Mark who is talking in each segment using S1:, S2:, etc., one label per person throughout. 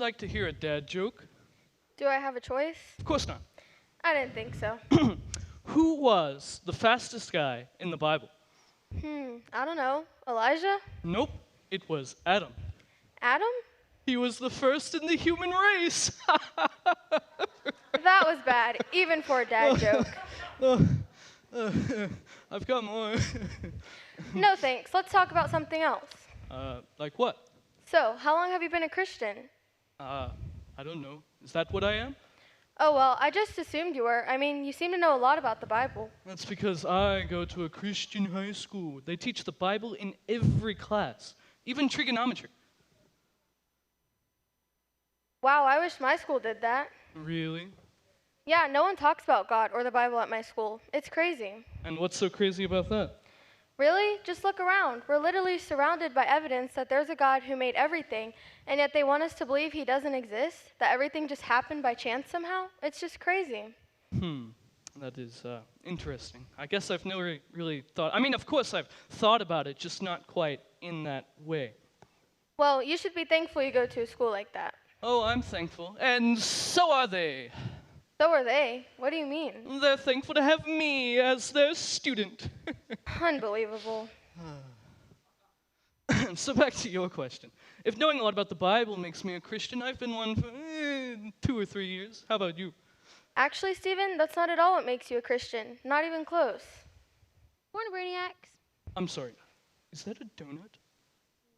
S1: like to hear a dad joke?
S2: Do I have a choice?
S1: Of course not.
S2: I didn't think so.
S1: Who was the fastest guy in the Bible?
S2: I don't know. Elijah?
S1: Nope, it was Adam.
S2: Adam?
S1: He was the first in the human race.
S2: That was bad, even for a dad joke.
S1: I've got more.
S2: No thanks. Let's talk about something else.
S1: Like what?
S2: So, how long have you been a Christian?
S1: I don't know. Is that what I am?
S2: Oh, well, I just assumed you were. I mean, you seem to know a lot about the Bible.
S1: That's because I go to a Christian high school. They teach the Bible in every class, even trigonometry.
S2: Wow, I wish my school did that.
S1: Really?
S2: Yeah, no one talks about God or the Bible at my school. It's crazy.
S1: And what's so crazy about that?
S2: Really? Just look around. We're literally surrounded by evidence that there's a God who made everything, and yet they want us to believe he doesn't exist, that everything just happened by chance somehow. It's just crazy.
S1: That is interesting. I guess I've never really thought, I mean, of course I've thought about it, just not quite in that way.
S2: Well, you should be thankful you go to a school like that.
S1: Oh, I'm thankful. And so are they.
S2: So are they. What do you mean?
S1: They're thankful to have me as their student.
S2: Unbelievable.
S1: So back to your question. If knowing a lot about the Bible makes me a Christian, I've been one for 2 or 3 years. How about you?
S2: Actually, Stephen, that's not at all what makes you a Christian. Not even close.
S3: Morning, Brainiacs.
S1: I'm sorry. Is that a donut?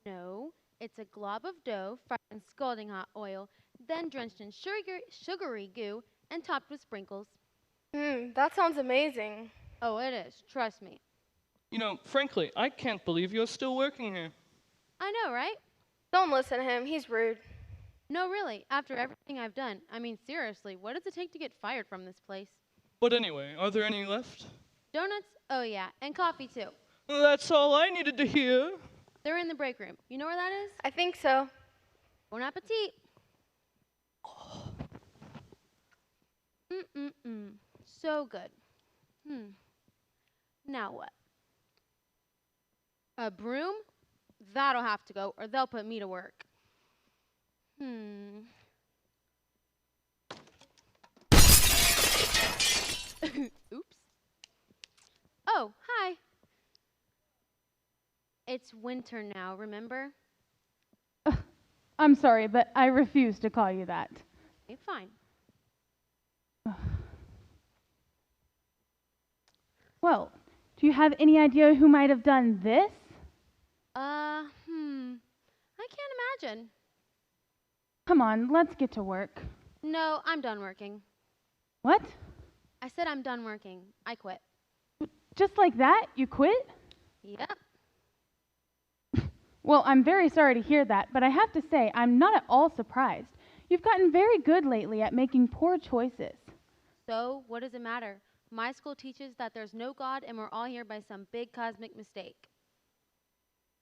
S3: No, it's a glob of dough fried in scalding hot oil, then drenched in sugary goo and topped with sprinkles.
S2: That sounds amazing.
S3: Oh, it is. Trust me.
S1: You know, frankly, I can't believe you're still working here.
S3: I know, right?
S2: Don't listen to him. He's rude.
S3: No, really. After everything I've done. I mean, seriously, what does it take to get fired from this place?
S1: But anyway, are there any left?
S3: Donuts? Oh, yeah. And coffee, too.
S1: That's all I needed to hear.
S3: They're in the break room. You know where that is?
S2: I think so.
S3: Bon appetit. So good. Now what? A broom? That'll have to go, or they'll put me to work. Oops. Oh, hi. It's winter now, remember?
S4: I'm sorry, but I refuse to call you that.
S3: Okay, fine.
S4: Well, do you have any idea who might have done this?
S3: I can't imagine.
S4: Come on, let's get to work.
S3: No, I'm done working.
S4: What?
S3: I said I'm done working. I quit.
S4: Just like that? You quit?
S3: Yep.
S4: Well, I'm very sorry to hear that, but I have to say, I'm not at all surprised. You've gotten very good lately at making poor choices.
S3: So, what does it matter? My school teaches that there's no God and we're all here by some big cosmic mistake.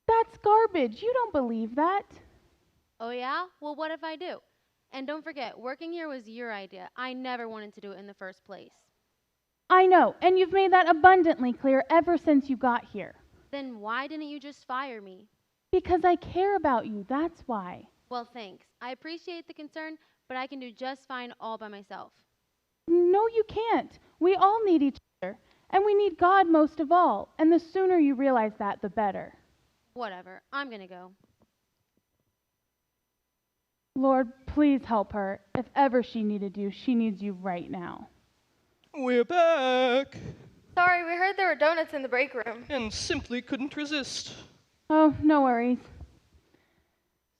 S4: That's garbage. You don't believe that.
S3: Oh yeah? Well, what if I do? And don't forget, working here was your idea. I never wanted to do it in the first place.
S4: I know, and you've made that abundantly clear ever since you got here.
S3: Then why didn't you just fire me?
S4: Because I care about you, that's why.
S3: Well, thanks. I appreciate the concern, but I can do just fine all by myself.
S4: No, you can't. We all need each other, and we need God most of all, and the sooner you realize that, the better.
S3: Whatever. I'm gonna go.
S4: Lord, please help her. If ever she needed you, she needs you right now.
S1: We're back.
S2: Sorry, we heard there were donuts in the break room.
S1: And simply couldn't resist.
S4: Oh, no worries.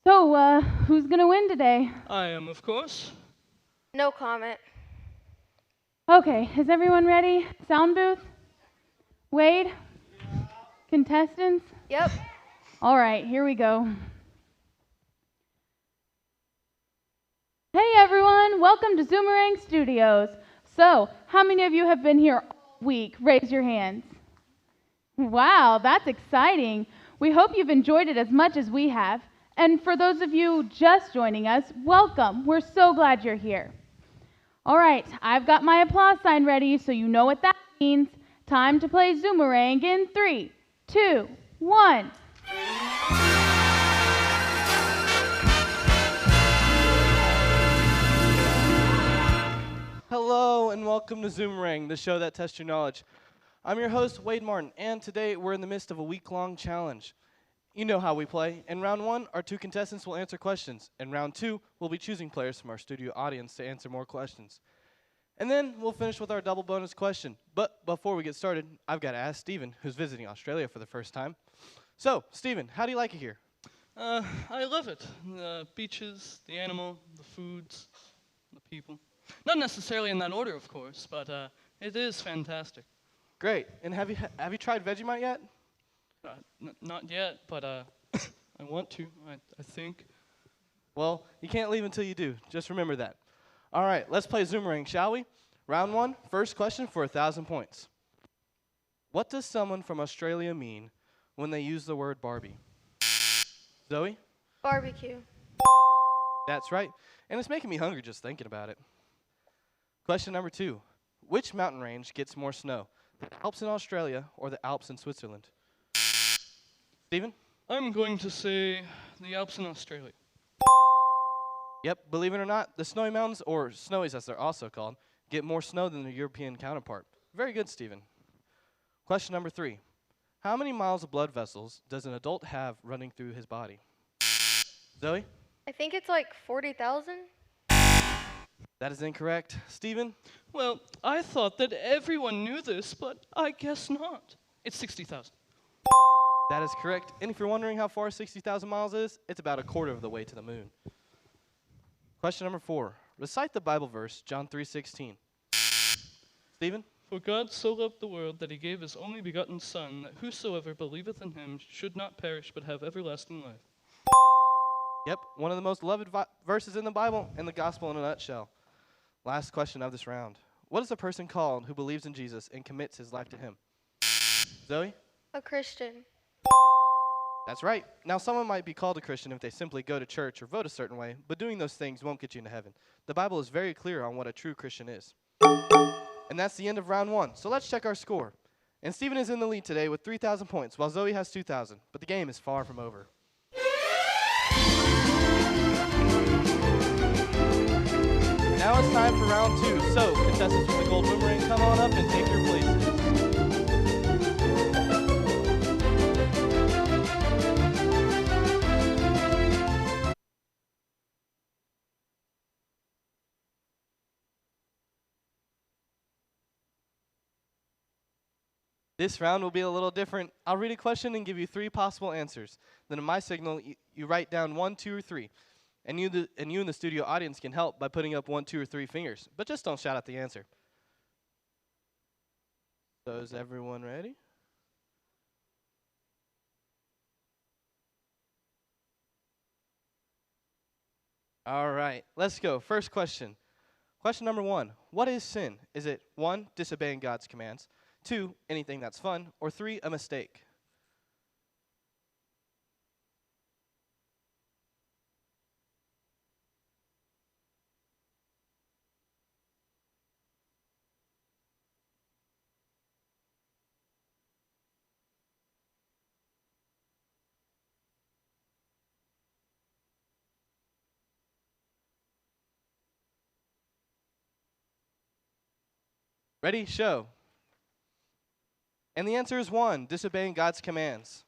S4: So, who's gonna win today?
S1: I am, of course.
S2: No comment.
S4: Okay, is everyone ready? Sound booth? Wade? Contestants?
S2: Yep.
S4: All right, here we go. Hey everyone, welcome to Zoomerang Studios. So, how many of you have been here all week? Raise your hands. Wow, that's exciting. We hope you've enjoyed it as much as we have. And for those of you just joining us, welcome. We're so glad you're here. All right, I've got my applause sign ready, so you know what that means. Time to play Zoomerang in 3, 2, 1.
S5: welcome to Zoomerang, the show that tests your knowledge. I'm your host, Wade Martin, and today we're in the midst of a week-long challenge. You know how we play. In round 1, our 2 contestants will answer questions. In round 2, we'll be choosing players from our studio audience to answer more questions. And then we'll finish with our double bonus question. But before we get started, I've got to ask Stephen, who's visiting Australia for the first time. So, Stephen, how do you like it here?
S1: I love it. The beaches, the animal, the foods, the people. Not necessarily in that order, of course, but it is fantastic.
S5: Great. And have you tried Vegemite yet?
S1: Not yet, but I want to, I think.
S5: Well, you can't leave until you do. Just remember that. All right, let's play Zoomerang, shall we? Round 1, first question for 1,000 points. What does someone from Australia mean when they use the word Barbie? Zoe?
S2: Barbecue.
S5: That's right. And it's making me hungry just thinking about it. Question number 2. Which mountain range gets more snow? The Alps in Australia or the Alps in Switzerland? Stephen?
S1: I'm going to say the Alps in Australia.
S5: Yep, believe it or not, the Snowy Mountains, or Snowies as they're also called, get more snow than their European counterpart. Very good, Stephen. Question number 3. How many miles of blood vessels does an adult have running through his body? Zoe?
S2: I think it's like 40,000.
S5: That is incorrect. Stephen?
S1: Well, I thought that everyone knew this, but I guess not. It's 60,000.
S5: That is correct. And if you're wondering how far 60,000 miles is, it's about a quarter of the way to the moon. Question number 4. Recite the Bible verse, John 3:16. Stephen?
S1: For God so loved the world that he gave his only begotten Son, that whosoever believeth in him should not perish but have everlasting life.
S5: Yep, one of the most loved verses in the Bible and the gospel in a nutshell. Last question of this round. What is a person called who believes in Jesus and commits his life to him? Zoe?
S2: A Christian.
S5: That's right. Now, someone might be called a Christian if they simply go to church or vote a certain way, but doing those things won't get you into heaven. The Bible is very clear on what a true Christian is. And that's the end of round 1. So let's check our score. And Stephen is in the lead today with 3,000 points, while Zoe has 2,000. But the game is far from over. Now it's time for round 2. So, contestants with the gold boomerang, come on up and take your places. This round will be a little different. I'll read a question and give you 3 possible answers. Then in my signal, you write down 1, 2, or 3. And you in the studio audience can help by putting up 1, 2, or 3 fingers. But just don't shout out the answer. So is everyone ready? All right, let's go. First question. Question number 1. What is sin? Is it 1, disobeying God's commands? 2, anything that's fun, or 3, a mistake? Ready? Show. And the answer is 1, disobeying God's commands.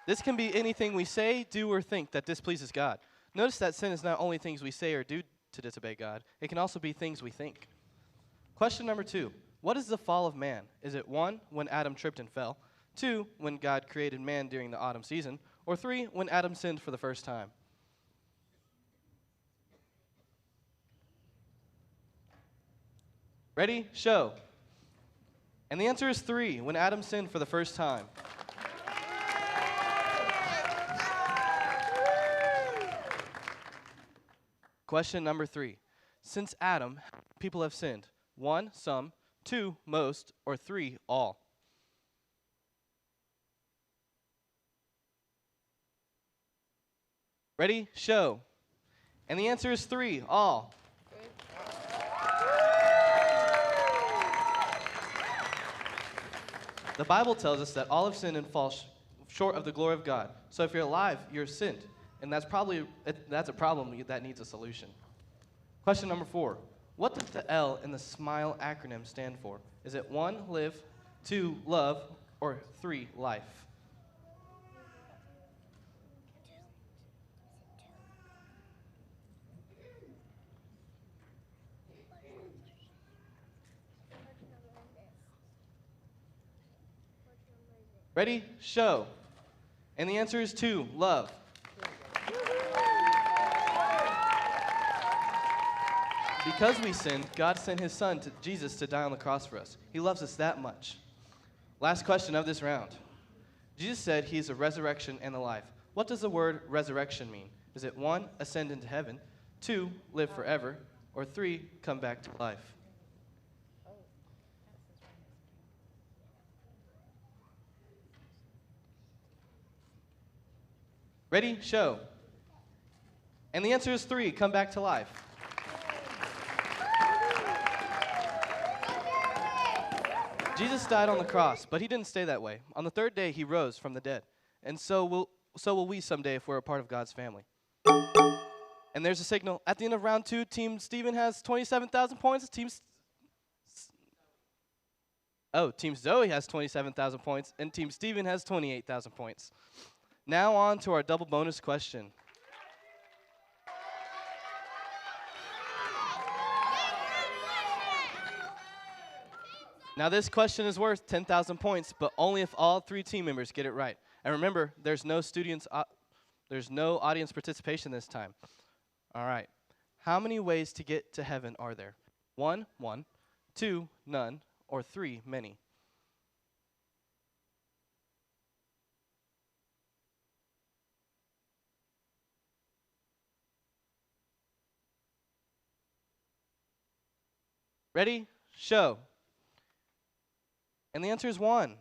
S5: This can be anything we say, do, or think that displeases God. Notice that sin is not only things we say or do to disobey God. It can also be things we think. Question number 2. What is the fall of man? Is it 1, when Adam tripped and fell? 2, when God created man during the autumn season? Or 3, when Adam sinned for the first time? Ready? Show. And the answer is 3, when Adam sinned for the first time. Question number 3. Since Adam, people have sinned. 1, some. 2, most. Or 3, all. Ready? Show. And the answer is 3, all. The Bible tells us that all have sinned and fall short of the glory of God. So if you're alive, you're sinned. And that's a problem that needs a solution. Question number 4. What does the L in the SMILE acronym stand for? Is it 1, live, 2, love, or 3, life? Ready? Show. And the answer is 2, love. Because we sinned, God sent his son, Jesus, to die on the cross for us. He loves us that much. Last question of this round. Jesus said he is the resurrection and the life. What does the word resurrection mean? Is it 1, ascend into heaven, 2, live forever, or 3, come back to life? Ready? Show. And the answer is 3, come back to life. Jesus died on the cross, but he didn't stay that way. On the 3rd day, he rose from the dead. And so will we someday if we're a part of God's family. And there's a signal. At the end of round 2, Team Steven has 27,000 points. Team Zoe has 27,000 points, and Team Steven has 28,000 points. Now on to our double bonus question. Now this question is worth 10,000 points, but only if all 3 team members get it right. And remember, there's no audience participation this time. All right. How many ways to get to heaven are there? 1, 1, 2, none, or 3, many? Ready? Show. And the answer is 1.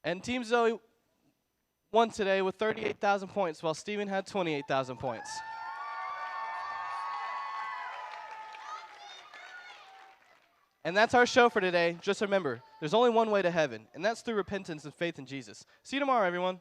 S5: And Team Zoe won today with 38,000 points, while Steven had 28,000 points. And that's our show for today. Just remember, there's only one way to heaven, and that's through repentance and faith in Jesus. See you tomorrow, everyone.